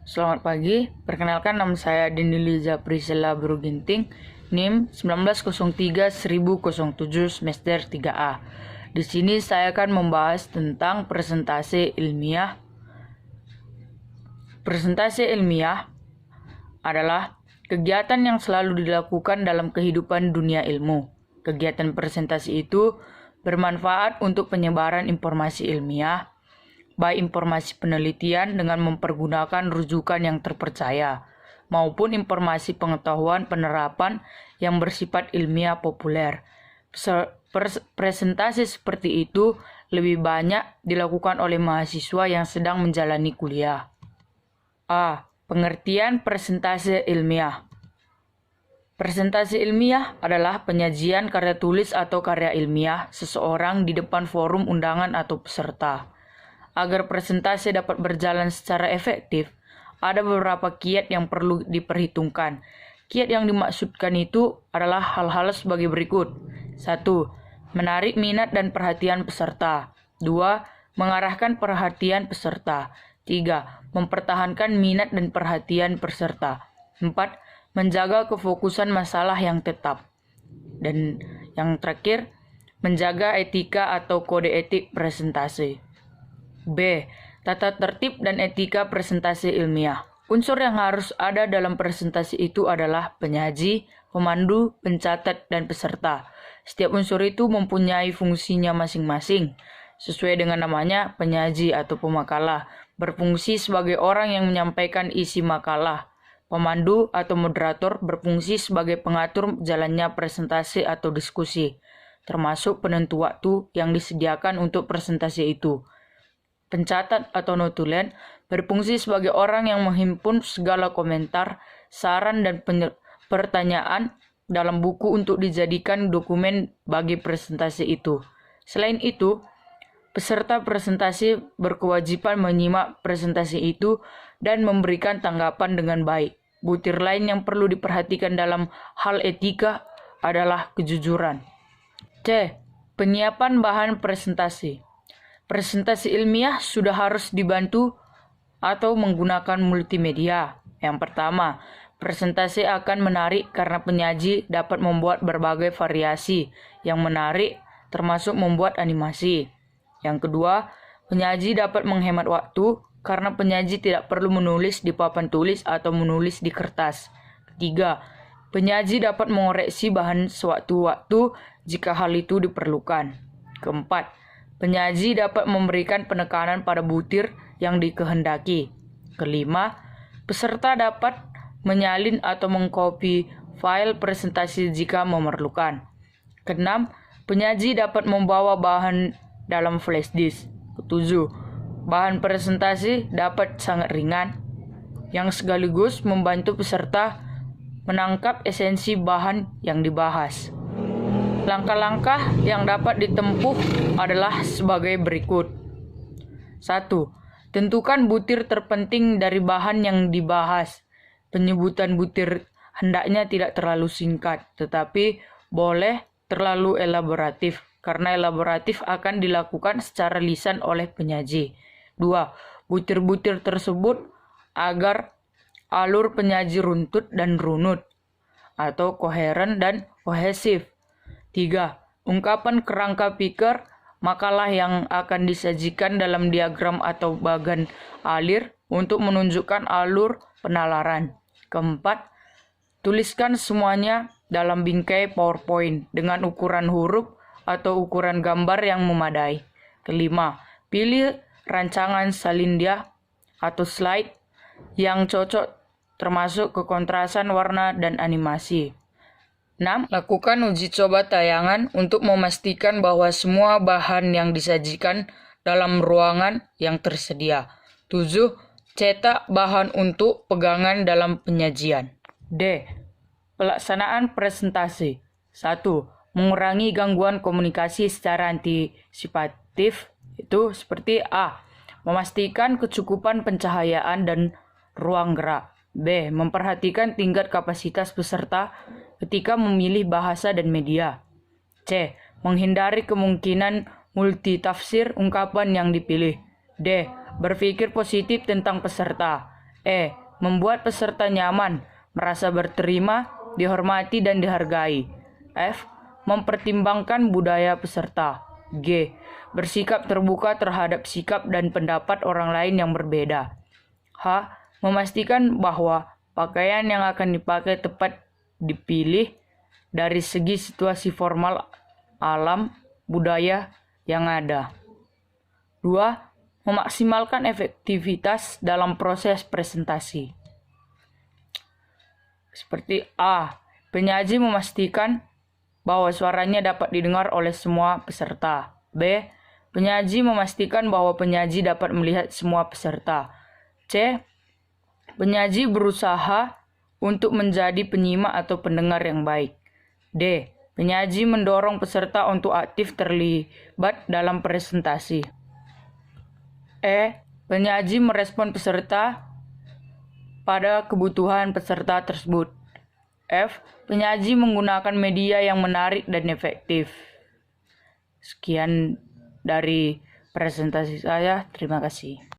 Selamat pagi, perkenalkan nama saya Deniliza Priscilla Bruginting, NIM 1903-1007 semester 3A. Di sini saya akan membahas tentang presentasi ilmiah. Presentasi ilmiah adalah kegiatan yang selalu dilakukan dalam kehidupan dunia ilmu. Kegiatan presentasi itu bermanfaat untuk penyebaran informasi ilmiah, baik informasi penelitian dengan mempergunakan rujukan yang terpercaya, maupun informasi pengetahuan penerapan yang bersifat ilmiah populer. Presentasi seperti itu lebih banyak dilakukan oleh mahasiswa yang sedang menjalani kuliah. A. Pengertian presentasi ilmiah. Presentasi ilmiah adalah penyajian karya tulis atau karya ilmiah seseorang di depan forum undangan atau peserta. Agar presentasi dapat berjalan secara efektif, ada beberapa kiat yang perlu diperhitungkan. Kiat yang dimaksudkan itu adalah hal-hal sebagai berikut. 1. Menarik minat dan perhatian peserta. 2. Mengarahkan perhatian peserta. 3. Mempertahankan minat dan perhatian peserta. 4. Menjaga kefokusan masalah yang tetap. Dan yang terakhir, menjaga etika atau kode etik presentasi. B. Tata tertib dan etika presentasi ilmiah. Unsur yang harus ada dalam presentasi itu adalah penyaji, pemandu, pencatat, dan peserta. Setiap unsur itu mempunyai fungsinya masing-masing. Sesuai dengan namanya, penyaji atau pemakalah berfungsi sebagai orang yang menyampaikan isi makalah. Pemandu atau moderator berfungsi sebagai pengatur jalannya presentasi atau diskusi, termasuk penentu waktu yang disediakan untuk presentasi itu. Pencatat atau notulen berfungsi sebagai orang yang menghimpun segala komentar, saran, dan pertanyaan dalam buku untuk dijadikan dokumen bagi presentasi itu. Selain itu, peserta presentasi berkewajiban menyimak presentasi itu dan memberikan tanggapan dengan baik. Butir lain yang perlu diperhatikan dalam hal etika adalah kejujuran. C. Penyiapan bahan presentasi. Presentasi ilmiah sudah harus dibantu atau menggunakan multimedia. Yang pertama, presentasi akan menarik karena penyaji dapat membuat berbagai variasi yang menarik, termasuk membuat animasi. Yang kedua, penyaji dapat menghemat waktu karena penyaji tidak perlu menulis di papan tulis atau menulis di kertas. Ketiga, penyaji dapat mengoreksi bahan sewaktu-waktu jika hal itu diperlukan. Keempat, penyaji dapat memberikan penekanan pada butir yang dikehendaki. Kelima, peserta dapat menyalin atau mengcopy file presentasi jika memerlukan. Keenam, penyaji dapat membawa bahan dalam flash disk. Ketujuh, bahan presentasi dapat sangat ringan, yang sekaligus membantu peserta menangkap esensi bahan yang dibahas. Langkah-langkah yang dapat ditempuh adalah sebagai berikut. 1. Tentukan butir terpenting dari bahan yang dibahas. Penyebutan butir hendaknya tidak terlalu singkat, tetapi boleh terlalu elaboratif, karena elaboratif akan dilakukan secara lisan oleh penyaji. 2. Butir-butir tersebut agar alur penyaji runtut dan runut, atau koheren dan kohesif. 3. Ungkapan kerangka pikir makalah yang akan disajikan dalam diagram atau bagan alir untuk menunjukkan alur penalaran. Keempat, tuliskan semuanya dalam bingkai PowerPoint dengan ukuran huruf atau ukuran gambar yang memadai. Kelima, pilih rancangan salindia atau slide yang cocok termasuk kekontrasan warna dan animasi. 6. Lakukan uji coba tayangan untuk memastikan bahwa semua bahan yang disajikan dalam ruangan yang tersedia. 7. Cetak bahan untuk pegangan dalam penyajian. D. Pelaksanaan presentasi. 1. Mengurangi gangguan komunikasi secara antisipatif. Itu seperti A. Memastikan kecukupan pencahayaan dan ruang gerak. B. Memperhatikan tingkat kapasitas peserta ketika memilih bahasa dan media. C. Menghindari kemungkinan multitafsir ungkapan yang dipilih. D. Berpikir positif tentang peserta. E. Membuat peserta nyaman, merasa berterima, dihormati, dan dihargai. F. Mempertimbangkan budaya peserta. G. Bersikap terbuka terhadap sikap dan pendapat orang lain yang berbeda. H. Memastikan bahwa pakaian yang akan dipakai tepat dipilih dari segi situasi formal, alam, budaya yang ada. 2. Memaksimalkan efektivitas dalam proses presentasi. Seperti A. Penyaji memastikan bahwa suaranya dapat didengar oleh semua peserta. B. Penyaji memastikan bahwa penyaji dapat melihat semua peserta. C. Penyaji berusaha untuk menjadi penyimak atau pendengar yang baik. D. Penyaji mendorong peserta untuk aktif terlibat dalam presentasi. E. Penyaji merespon peserta pada kebutuhan peserta tersebut. F. Penyaji menggunakan media yang menarik dan efektif. Sekian dari presentasi saya. Terima kasih.